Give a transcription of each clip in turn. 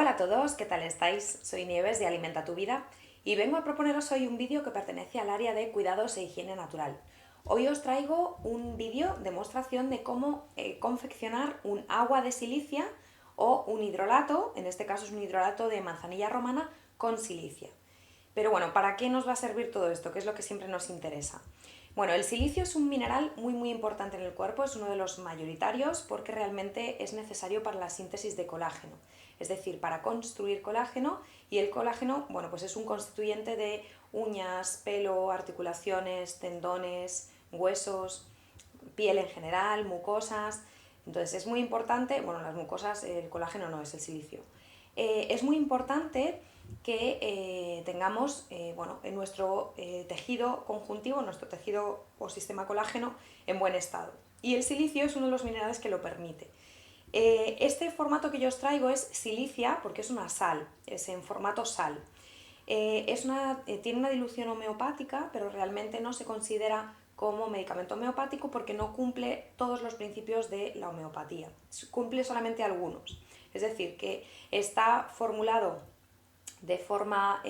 Hola a todos, ¿qué tal estáis? Soy Nieves de Alimenta tu Vida y vengo a proponeros hoy un vídeo que pertenece al área de cuidados e higiene natural. Hoy os traigo un vídeo demostración de cómo confeccionar un agua de silicia o un hidrolato, en este caso es un hidrolato de manzanilla romana con silicia. Pero bueno, ¿para qué nos va a servir todo esto? ¿Qué es lo que siempre nos interesa? Bueno, el silicio es un mineral muy importante en el cuerpo, es uno de los mayoritarios porque realmente es necesario para la síntesis de colágeno, es decir, para construir colágeno, y el colágeno, bueno, pues es un constituyente de uñas, pelo, articulaciones, tendones, huesos, piel en general, mucosas. Entonces es muy importante, bueno, las mucosas, el colágeno no es el silicio. Es muy importante que tengamos bueno, en nuestro tejido conjuntivo, nuestro tejido o sistema colágeno en buen estado. Y el silicio es uno de los minerales que lo permite. Este formato que yo os traigo es silicia porque es una sal, es en formato sal. Tiene una dilución homeopática, pero realmente no se considera como medicamento homeopático porque no cumple todos los principios de la homeopatía, cumple solamente algunos. Es decir, que está formulado de forma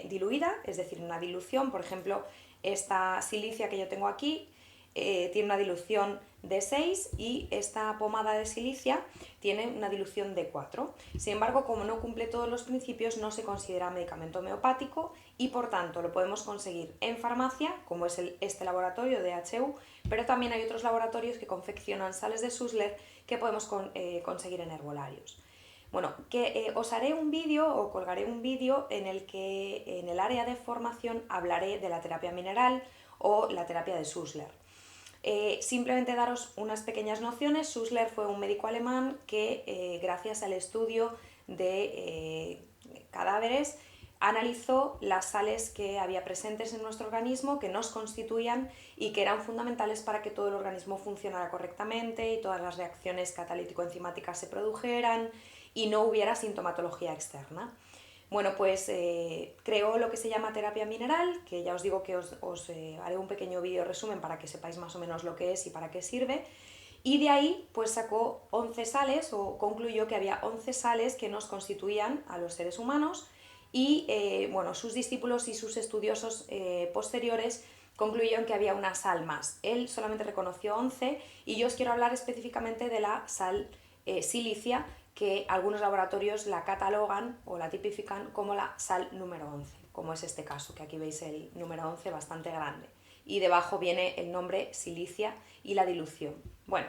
diluida, es decir, una dilución, por ejemplo, esta silicia que yo tengo aquí tiene una dilución de 6 y esta pomada de silicia tiene una dilución de 4. Sin embargo, como no cumple todos los principios, no se considera medicamento homeopático y por tanto lo podemos conseguir en farmacia, como es este laboratorio de HU, pero también hay otros laboratorios que confeccionan sales de Sussler que podemos conseguir en herbolarios. Bueno, os haré un vídeo o colgaré un vídeo en el que en el área de formación hablaré de la terapia mineral o la terapia de Sussler. Simplemente daros unas pequeñas nociones. Sussler fue un médico alemán que gracias al estudio de cadáveres analizó las sales que había presentes en nuestro organismo, que nos constituían y que eran fundamentales para que todo el organismo funcionara correctamente y todas las reacciones catalítico-enzimáticas se produjeran y no hubiera sintomatología externa. Bueno, pues creó lo que se llama terapia mineral, que ya os digo que os haré un pequeño vídeo resumen para que sepáis más o menos lo que es y para qué sirve. Y de ahí pues sacó 11 sales o concluyó que había 11 sales que nos constituían a los seres humanos y bueno, sus discípulos y sus estudiosos posteriores concluyeron que había una sal más. Él solamente reconoció 11 y yo os quiero hablar específicamente de la sal silicia, que algunos laboratorios la catalogan o la tipifican como la sal número 11, como es este caso, que aquí veis el número 11 bastante grande. Y debajo viene el nombre silicia y la dilución. Bueno,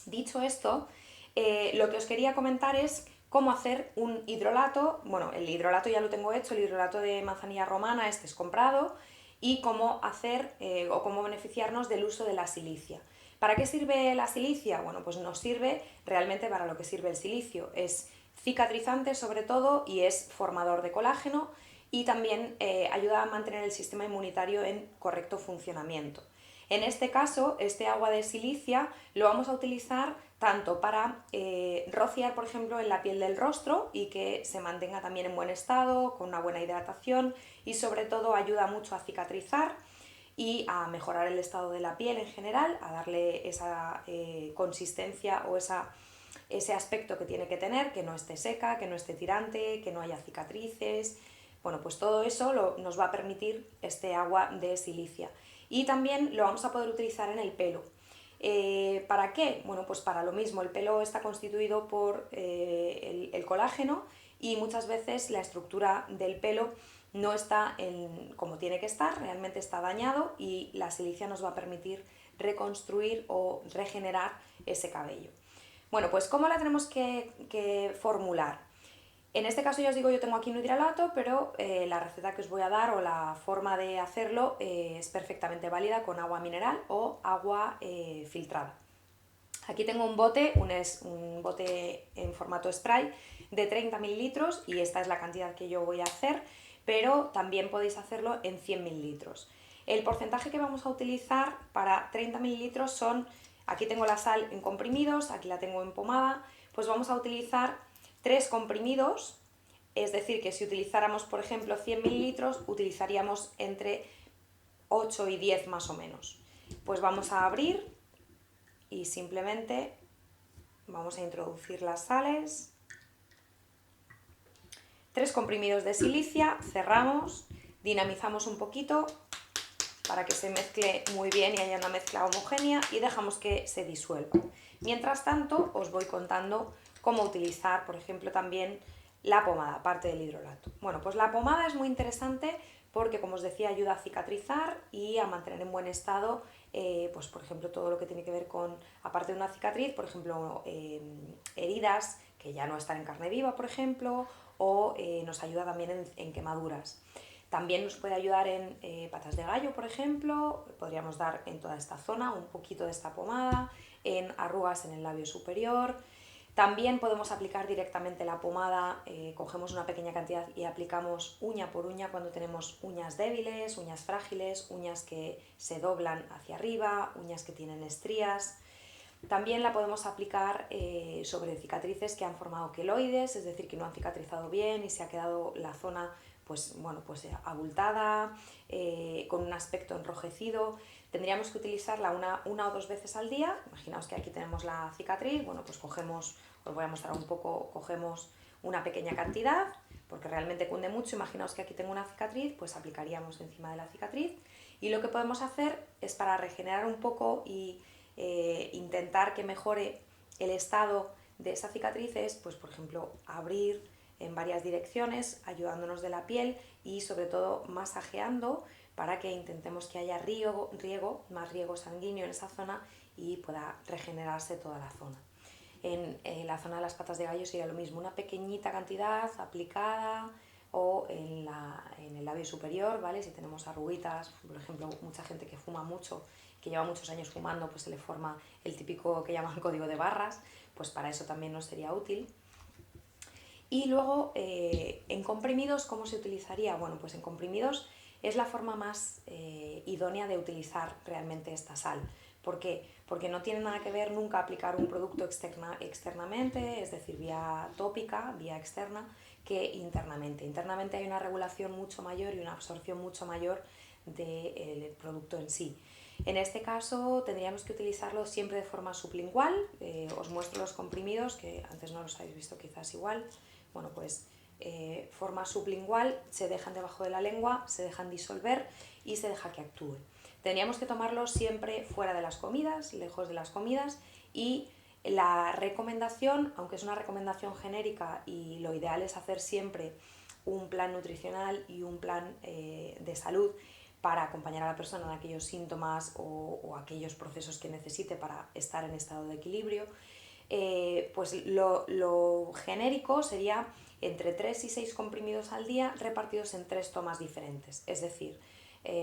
dicho esto, lo que os quería comentar es cómo hacer un hidrolato. Bueno, el hidrolato ya lo tengo hecho, el hidrolato de manzanilla romana, este es comprado, y cómo hacer o cómo beneficiarnos del uso de la silicia. ¿Para qué sirve la silicia? Bueno, pues nos sirve realmente para lo que sirve el silicio. Es cicatrizante sobre todo y es formador de colágeno y también ayuda a mantener el sistema inmunitario en correcto funcionamiento. En este caso, este agua de silicia lo vamos a utilizar tanto para rociar, por ejemplo, en la piel del rostro y que se mantenga también en buen estado, con una buena hidratación, y sobre todo ayuda mucho a cicatrizar y a mejorar el estado de la piel en general, a darle esa consistencia o ese aspecto que tiene que tener, que no esté seca, que no esté tirante, que no haya cicatrices. Bueno, pues todo eso nos va a permitir este agua de silicia. Y también lo vamos a poder utilizar en el pelo. ¿Para qué? Bueno, pues para lo mismo, el pelo está constituido por el colágeno y muchas veces la estructura del pelo no está como tiene que estar, realmente está dañado y la silicia nos va a permitir reconstruir o regenerar ese cabello. Bueno, pues ¿cómo la tenemos que formular? En este caso ya os digo, yo tengo aquí un hidrolato, pero la receta que os voy a dar o la forma de hacerlo es perfectamente válida con agua mineral o agua filtrada. Aquí tengo un bote, un bote en formato spray de 30 mililitros y esta es la cantidad que yo voy a hacer, pero también podéis hacerlo en 100 mililitros. El porcentaje que vamos a utilizar para 30 mililitros son, aquí tengo la sal en comprimidos, aquí la tengo en pomada, pues vamos a utilizar 3 comprimidos, es decir, que si utilizáramos, por ejemplo, 100 mililitros, utilizaríamos entre 8 y 10 más o menos. Pues vamos a abrir y simplemente vamos a introducir las sales. 3 comprimidos de silicia, cerramos, dinamizamos un poquito para que se mezcle muy bien y haya una mezcla homogénea y dejamos que se disuelva. Mientras tanto, os voy contando cómo utilizar, por ejemplo, también la pomada, aparte del hidrolato. Bueno, pues la pomada es muy interesante porque, como os decía, ayuda a cicatrizar y a mantener en buen estado, pues por ejemplo, todo lo que tiene que ver con, aparte de una cicatriz, por ejemplo, heridas que ya no están en carne viva, por ejemplo, o nos ayuda también en quemaduras. También nos puede ayudar en patas de gallo, por ejemplo, podríamos dar en toda esta zona un poquito de esta pomada, en arrugas en el labio superior. También podemos aplicar directamente la pomada, cogemos una pequeña cantidad y aplicamos uña por uña cuando tenemos uñas débiles, uñas frágiles, uñas que se doblan hacia arriba, uñas que tienen estrías. También la podemos aplicar sobre cicatrices que han formado queloides, es decir, que no han cicatrizado bien y se ha quedado la zona pues, bueno, pues abultada, con un aspecto enrojecido. Tendríamos que utilizarla una o 2 veces al día. Imaginaos que aquí tenemos la cicatriz, bueno, pues cogemos, os voy a mostrar un poco, cogemos una pequeña cantidad, porque realmente cunde mucho. Imaginaos que aquí tengo una cicatriz, pues aplicaríamos encima de la cicatriz. Y lo que podemos hacer es, para regenerar un poco y intentar que mejore el estado de esa cicatriz, es, pues por ejemplo, abrir en varias direcciones, ayudándonos de la piel y sobre todo masajeando para que intentemos que haya más riego sanguíneo en esa zona y pueda regenerarse toda la zona. En la zona de las patas de gallo sería lo mismo, una pequeñita cantidad aplicada, o en el labio superior, ¿vale? Si tenemos arruguitas, por ejemplo, mucha gente que fuma mucho, que lleva muchos años fumando, pues se le forma el típico que llaman código de barras, pues para eso también nos sería útil. Y luego, en comprimidos, ¿cómo se utilizaría? Bueno, pues en comprimidos es la forma más idónea de utilizar realmente esta sal. ¿Por qué? Porque no tiene nada que ver nunca aplicar un producto externamente, es decir, vía tópica, vía externa, que internamente. Internamente hay una regulación mucho mayor y una absorción mucho mayor del producto en sí. En este caso tendríamos que utilizarlo siempre de forma sublingual. Os muestro los comprimidos, que antes no los habéis visto quizás igual. Bueno, pues forma sublingual, se dejan debajo de la lengua, se dejan disolver y se deja que actúe. Tendríamos que tomarlo siempre fuera de las comidas, lejos de las comidas, y la recomendación, aunque es una recomendación genérica y lo ideal es hacer siempre un plan nutricional y un plan de salud para acompañar a la persona en aquellos síntomas o aquellos procesos que necesite para estar en estado de equilibrio, pues lo genérico sería entre 3 y 6 comprimidos al día repartidos en 3 tomas diferentes. Es decir,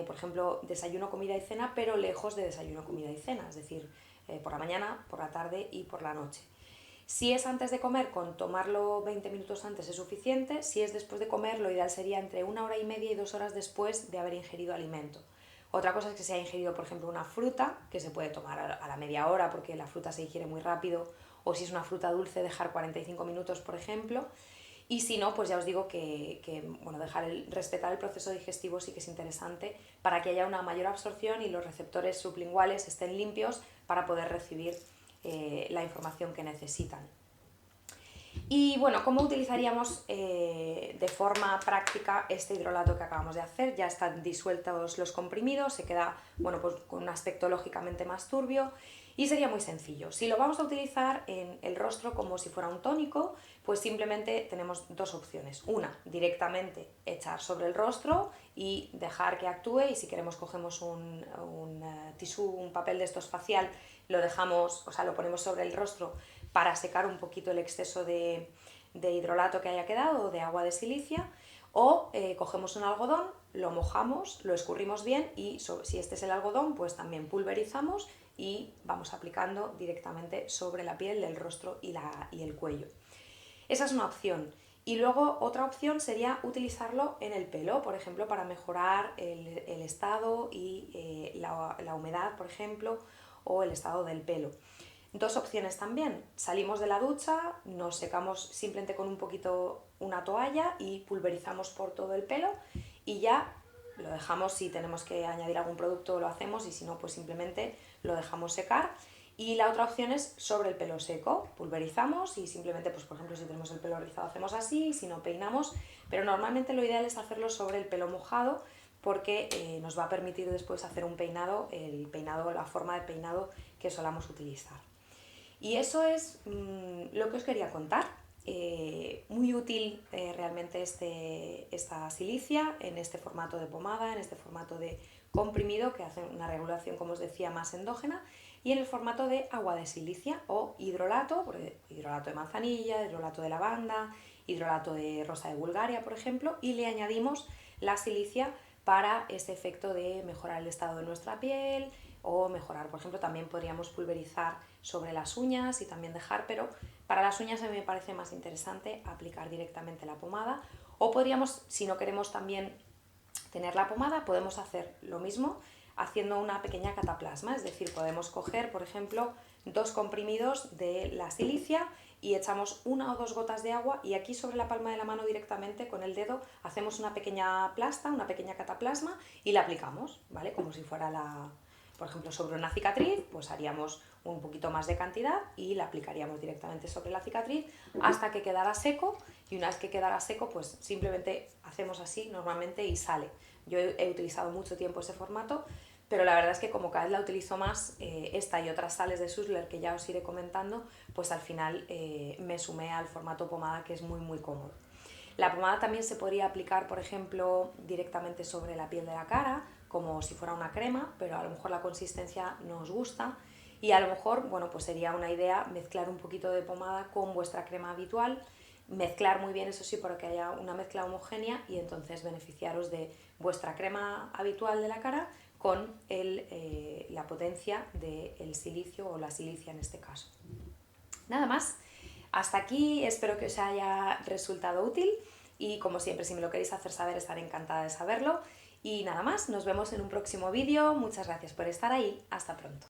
por ejemplo, desayuno, comida y cena, pero lejos de desayuno, comida y cena. Es decir, por la mañana, por la tarde y por la noche. Si es antes de comer, con tomarlo 20 minutos antes es suficiente. Si es después de comer, lo ideal sería entre 1 hora y media y 2 horas después de haber ingerido alimento. Otra cosa es que se ha ingerido, por ejemplo, una fruta, que se puede tomar a la media hora porque la fruta se digiere muy rápido, o si es una fruta dulce, dejar 45 minutos, por ejemplo. Y si no, pues ya os digo que bueno, respetar el proceso digestivo sí que es interesante para que haya una mayor absorción y los receptores sublinguales estén limpios para poder recibir la información que necesitan. Y bueno, ¿cómo utilizaríamos de forma práctica este hidrolato que acabamos de hacer? Ya están disueltos los comprimidos, se queda, bueno, pues con un aspecto lógicamente más turbio y sería muy sencillo. Si lo vamos a utilizar en el rostro como si fuera un tónico, pues simplemente tenemos 2 opciones. Una, directamente echar sobre el rostro y dejar que actúe, y si queremos cogemos un tisú, un papel de estos facial, lo dejamos, o sea, lo ponemos sobre el rostro para secar un poquito el exceso de hidrolato que haya quedado o de agua de silicia, o cogemos un algodón, lo mojamos, lo escurrimos bien y si este es el algodón, pues también pulverizamos y vamos aplicando directamente sobre la piel del rostro y el cuello. Esa es una opción. Y luego otra opción sería utilizarlo en el pelo, por ejemplo, para mejorar el estado y la humedad, por ejemplo, o el estado del pelo. 2 opciones también: salimos de la ducha, nos secamos simplemente con un poquito una toalla y pulverizamos por todo el pelo y ya lo dejamos. Si tenemos que añadir algún producto lo hacemos, y si no, pues simplemente lo dejamos secar Y la otra opción es sobre el pelo seco, pulverizamos y simplemente, pues por ejemplo, si tenemos el pelo rizado hacemos así, si no peinamos, pero normalmente lo ideal es hacerlo sobre el pelo mojado porque nos va a permitir después hacer un peinado, la forma de peinado que solamos utilizar. Y eso es lo que os quería contar. Muy útil realmente esta silicia en este formato de pomada, en este formato de comprimido que hace una regulación, como os decía, más endógena, y en el formato de agua de silicia o hidrolato, hidrolato de manzanilla, hidrolato de lavanda, hidrolato de rosa de Bulgaria, por ejemplo, y le añadimos la silicia para ese efecto de mejorar el estado de nuestra piel o mejorar, por ejemplo, también podríamos pulverizar sobre las uñas y también dejar, pero para las uñas a mí me parece más interesante aplicar directamente la pomada, o podríamos, si no queremos también tener la pomada, podemos hacer lo mismo haciendo una pequeña cataplasma, es decir, podemos coger, por ejemplo, 2 comprimidos de la silicia y echamos 1 o 2 gotas de agua y aquí sobre la palma de la mano directamente con el dedo hacemos una pequeña plasta, una pequeña cataplasma y la aplicamos, ¿vale? Como si fuera por ejemplo, sobre una cicatriz, pues haríamos un poquito más de cantidad y la aplicaríamos directamente sobre la cicatriz hasta que quedara seco, y una vez que quedara seco, pues simplemente hacemos así normalmente y sale. Yo he utilizado mucho tiempo ese formato, pero la verdad es que como cada vez la utilizo más, esta y otras sales de Sussler que ya os iré comentando, pues al final me sumé al formato pomada, que es muy cómodo. La pomada también se podría aplicar, por ejemplo, directamente sobre la piel de la cara, como si fuera una crema, pero a lo mejor la consistencia no os gusta y a lo mejor, bueno, pues sería una idea mezclar un poquito de pomada con vuestra crema habitual, mezclar muy bien, eso sí, para que haya una mezcla homogénea y entonces beneficiaros de vuestra crema habitual de la cara con la potencia del silicio o la silicia en este caso. Nada más, hasta aquí, espero que os haya resultado útil y como siempre, si me lo queréis hacer saber, estaré encantada de saberlo. Y nada más, nos vemos en un próximo vídeo, muchas gracias por estar ahí, hasta pronto.